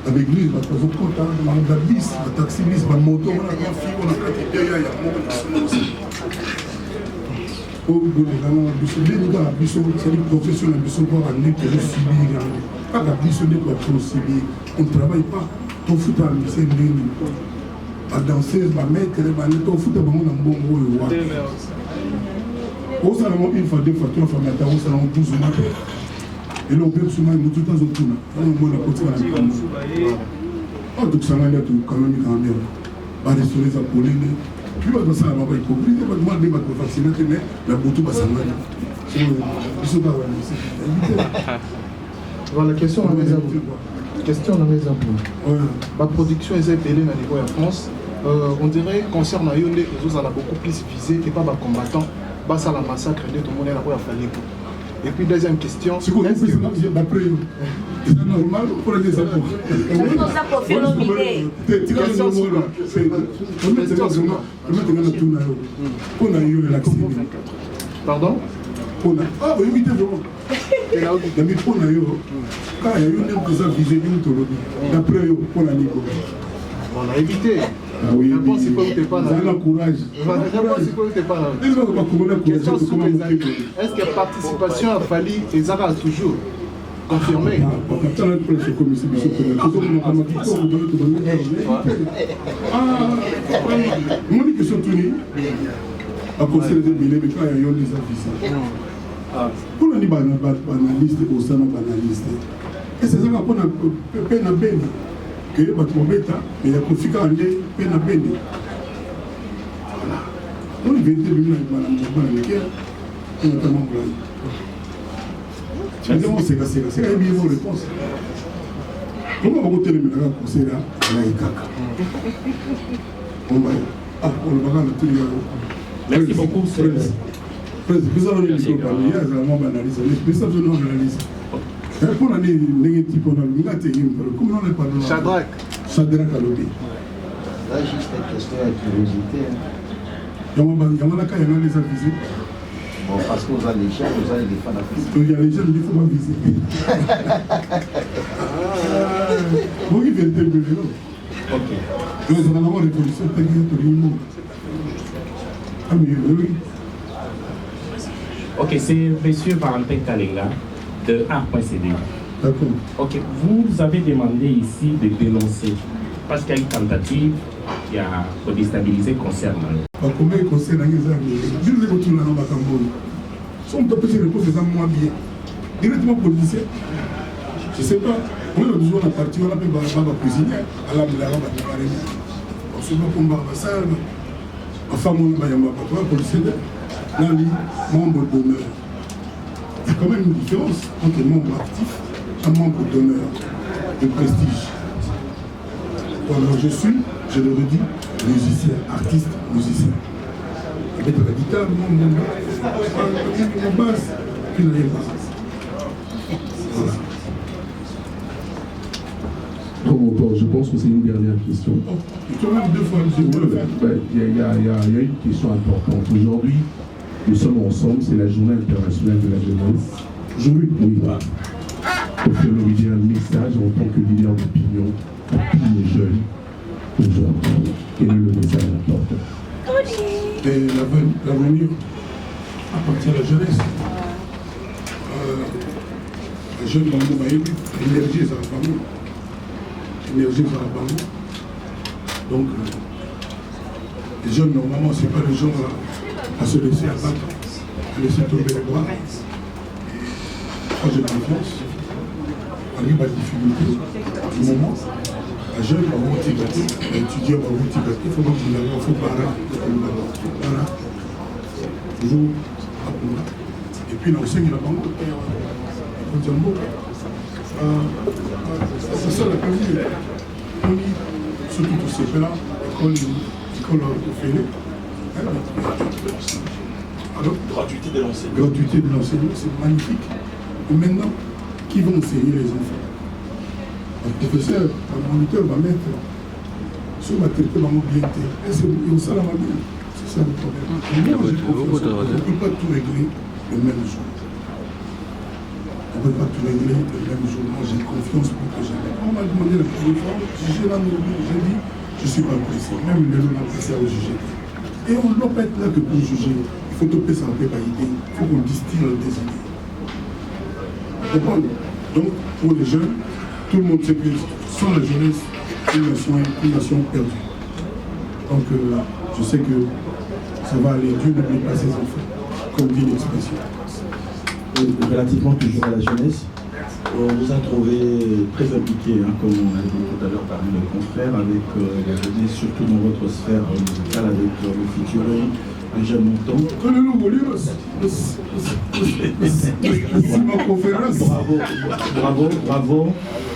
A: Avec lui, parce que vous comptez, la bis, la taxi bis, la moto, on a un fille, on a quatre il y a un aussi. Au bout de la mission, c'est une profession, la mission pour amener que le subir. Pas la mission de quoi trop subir. On ne travaille pas. On fout à l'lycée, la danseuse, la maître, on fout à bon bon rôle. On s'en a une fois, deux fois, trois fois, mais on s'en a 12 mois. Et là, on peut souvent tout le temps au tour. On a côté à la maison. Oh, donc ça m'a l'air quand même quand même. Pas restaurer sa colline. Puis, on va ça, on va y compris. On va demander de vacciner, mais la boutou va s'en aller. Ils sont pas
C: voilà, question dans les impôts. Question dans les impôts. La production est belée dans niveau de France. On dirait concernant Yonde, les autres ont beaucoup plus visé et pas les combattants. Bah ça la massacre de tout le monde a fallu. Et puis deuxième question.
A: C'est quoi d'après c'est normal pour les impôts.
H: C'est ça pour faire l'homidé.
C: Pardon?
A: Ah oui, évitez vraiment. Quand il y a eu une présence visée d'après eux, pour la Nico.
C: On a évité.
A: Ah oui,
C: réponse, il faut que tu pas là.
A: Vous avez courage.
C: Réponse, il faut que tu pas là. Est-ce que la participation a fallu et ça va toujours confirmé?
A: Mon question tournée. À conseil de Bélé, mais quand il y a eu des officiers. Pour le niveau banaliste, au sein de banaliste. Et c'est ça qu'on a peine à peine. Que les bâtiments bêta, mais il y a profité à aller peine à peine. Voilà. On est 22 minutes avec Madame Mouban, on a tellement blanc. Évidemment, c'est cassé. C'est quand même bien vos réponses. Comment on va voter le conseil là? On a eu caca. On va Ah, on le bagarre, tout le monde.
K: Merci beaucoup.
A: Shadrach. Shadrach Alobi.
G: Là, juste une question de curiosité. Bon, parce que vous avez les gens, vous avez les fans d'Afrique.
A: Il y a les gens, il faut pas viser. Vous qui venez de l'eau.
G: Ok.
A: Nous avons une révolution technique tout le monde. Ah, mais oui.
K: Ok, c'est monsieur Valentin Kalenga de Art.cd.
A: D'accord.
K: Ok, vous avez demandé ici de dénoncer parce qu'il y a une tentative qui a déstabilisé le concert.
A: Combien de concerts dans les années? Je ne sais pas tout le monde. Si on peut peut-être répondre, c'est ça moins bien. Directement politicien. Je ne sais pas. On a besoin d'un parti, on a besoin d'un cuisinier. Alors, on a besoin d'un parrain. On se bat pour un barbassal. Enfin, on a besoin d'un policier. Là, les membres d'honneur. Il y a quand même une différence entre membre actif et un membre d'honneur, de prestige. Alors, je suis, je le redis, musicien, artiste, musicien. Avec la guitare, mon basse, puis la basse. Voilà.
C: Je pense que c'est une dernière question.
A: Quand même deux fois,
C: il y a une question importante. Aujourd'hui, nous sommes ensemble, c'est la journée internationale de la jeunesse. Oui. Pour faire un message en tant que leader d'opinion à tous les jeunes aujourd'hui. Quel est le message important?
A: L'avenir appartient à la jeunesse. Les jeunes dans le monde, l'énergie est à la famille. L'énergie est à la famille. Donc, les jeunes, normalement, ce n'est pas les gens à se laisser abattre, à laisser tomber les bras. Moi, j'ai confiance. Arrive à la difficulté du moment. Les jeunes vont motiver, les étudiants vont motiver. Il faut que vous ayez un faux parent. Toujours à Puma. Et puis, l'enseigne la banque. C'est ça la famille. On dit, surtout pour ces faits-là, école de Félix. Alors,
I: gratuité de l'enseignement.
A: Gratuité de l'enseignement, c'est magnifique. Et maintenant, qui vont enseigner les enfants? Le professeur, le moniteur va mettre sur ma traité, va m'orienter. Et c'est ça la magie. C'est ça le problème. Moi, j'ai confiance. On ne peut pas tout régler le même jour. On ne peut pas tout régler le même jour. Moi, j'ai confiance pour que j'aille. On m'a demandé la première fois, j'ai dit, je ne suis pas pressé. Même les gens n'ont pressé à juger. Et on ne doit pas être là que pour juger. Il faut topper sa paix par idée. Il faut qu'on distille des idées. Donc, pour les jeunes, tout le monde sait que sans la jeunesse, une nation perdue. Donc, je sais que ça va aller. Dieu n'oublie pas ses enfants, comme dit l'expression.
G: Relativement toujours à la jeunesse, on vous a trouvé très impliqué, comme on a dit tout à l'heure parmi les confrères, avec la jeunesse, surtout dans votre sphère musicale, avec le featuring, les jeunes montants. Bravo.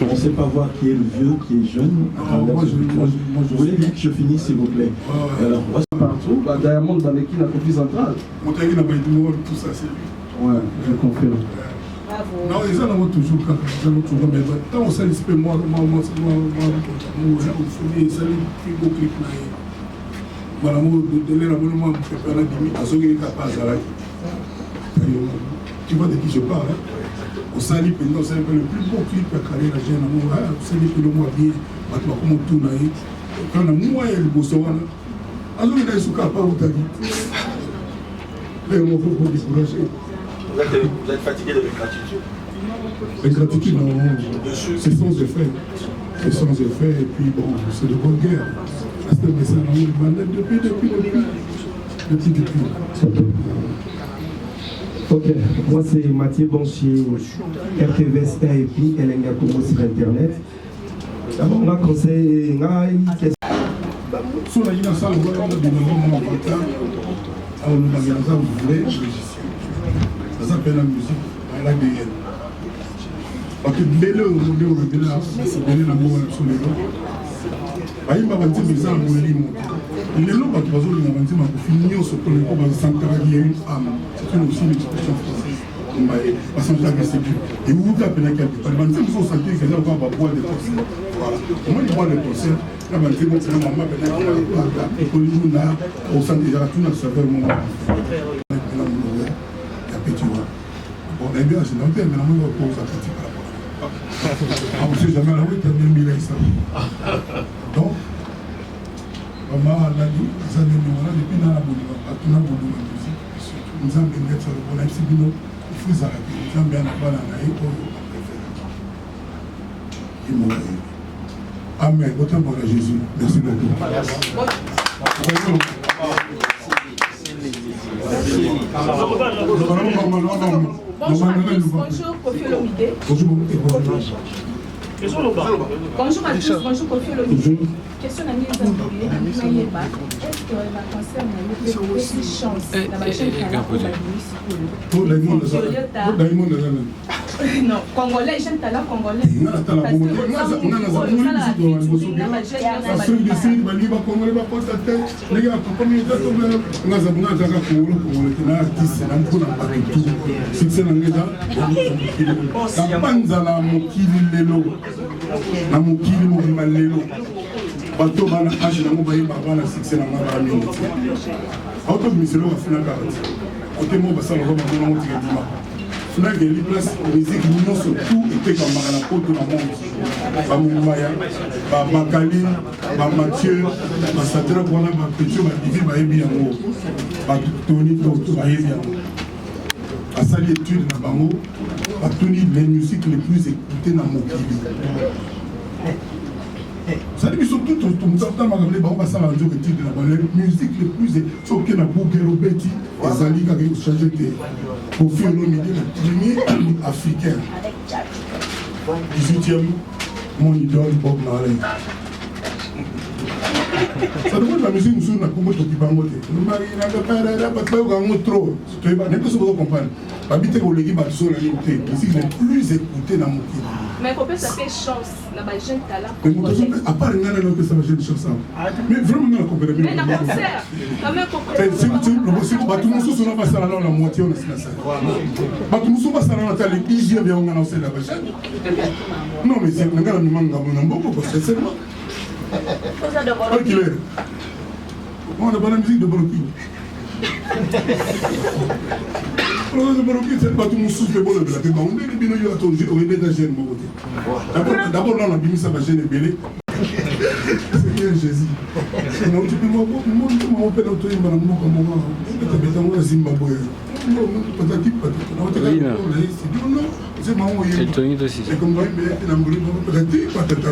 G: On ne sait pas voir qui est le vieux, qui est jeune. Vous voulez bien que je finisse, s'il vous plaît? Alors, partout, Diamond dans l'équipe la copie centrale.
A: Tout ça, c'est lui.
C: Ouais, je confirme.
A: Non, ils en ont toujours quand mais quand on s'allie, moi, voilà, tu vois de qui je parle. On s'allie, c'est le plus beau clip à carrière, on s'allie le mois bien, comment on tourne. Quand on a moi et le Bossouana, alors il a su pas où t'as dit. Là, on va vous décourager.
I: Vous êtes fatigué de l'ingratitude?
A: L'ingratitude, non, c'est sans effet. C'est sans effet, et puis bon, c'est de bonne guerre. Mais ça, on est depuis.
L: Ok, moi c'est Mathieu Banchier, RTVS et puis Elenga Congo sur Internet. D'abord, on a conseillé.
A: Sur la ligne, ça, on va avoir des moments on nous a mis ensemble, vous voulez, ça s'appelle la musique, l'ADN. Parce que dès le moment où on est là, c'est donné l'amour sur les gens. bayimba banzembo eza na molimo lelo bato bazolinga banzembo bakofi nyonso mpona mpo basantaraki ya une âme c'est une aussi l'expression française basantaraki sécu euta apenaki ya bipale banzembo ozosantir keza oka babois de concert voilà omoni bois de concert na banzembo mpena mama penaki na ekolinguna osantiraka tuna saver moma pena monover ya petit wa bon nayebi na général te mena moi bakoza kati par rapport on ne sait jamais la route, il y a ça. Donc, maman a dit, ça ne nous a depuis dans la boule, nous avons bien sur le bon accident, il faut s'arrêter. Nous avons bien la balle en aïe pour il m'a dit. Amen. Autant pour Jésus. Merci beaucoup.
H: Bonjour, Kofi Olomide. Bonjour à tous, bonjour Kofi Olomide. Question à Est-ce que la concert n'a eu aussi chance non, Congolais, j'aime talent Congolais.
A: bato bana age nango bayeba bana succès na ngaba mingi auto miselo afina carte côté mo basala ko bango nango tika dima funa ke li place musique nyonso tout était comme na poto na monde ba mumaya ba Makali ba Mathieu ba Satra bona ba Petio ba divi ba yebi yango ba Tony to ba yebi yango asali étude na bango ba Tony les musiques les plus écoutées na mokili. Ça dit que surtout tout le monde a marqué les ça la musique les plus choquées na Bougero Betty et Zali qui a changé de Kofi Olomide le premier africain 18e mon idole Bob Marley. Ça devrait la musique nous na Congo to kibango te. Nous mari na ka pas pas trop. Tu vas ne pas se comprendre. Habiter au légui ba so la musique les plus écoutées dans mon pays.
H: Mais faut pas ça fait chance la ba jeune talent.
A: Mais à part ngana no que ça va jeune chance. Mais vraiment na comprendre.
H: Mais na concert. Quand même comprendre.
A: C'est ba tout monde so na ba sala la moitié on est ça. Ba tout monde ba sala na tali qui bien on a la ba jeune. Non mais c'est ngana mi manga na mboko c'est seulement. Ok, on a pas la musique de Boroki. C'est pas tout mon souffle bon de la paix. On est bien au ton jeu, on est déjà jeune mon côté. D'abord là on a bien ça va gêner belé. C'est bien Jésus. Non tu peux moi père auto il m'a mon comment. Tu peux dans le Zimbabwe. Non peut-être non c'est maman aussi. C'est comme moi mais dans le peut-être pas tata.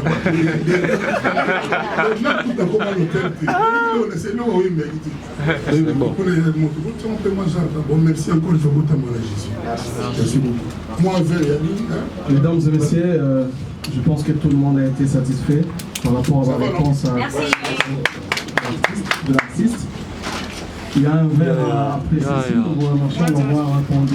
A: C'est nous oui mais bon, merci encore une fois pour ta Jésus. Merci beaucoup. Moi,
C: mesdames et messieurs, je pense que tout le monde a été satisfait par rapport à la réponse de l'artiste. Il y a un verre à apprécier, on va marcher, on va répondre.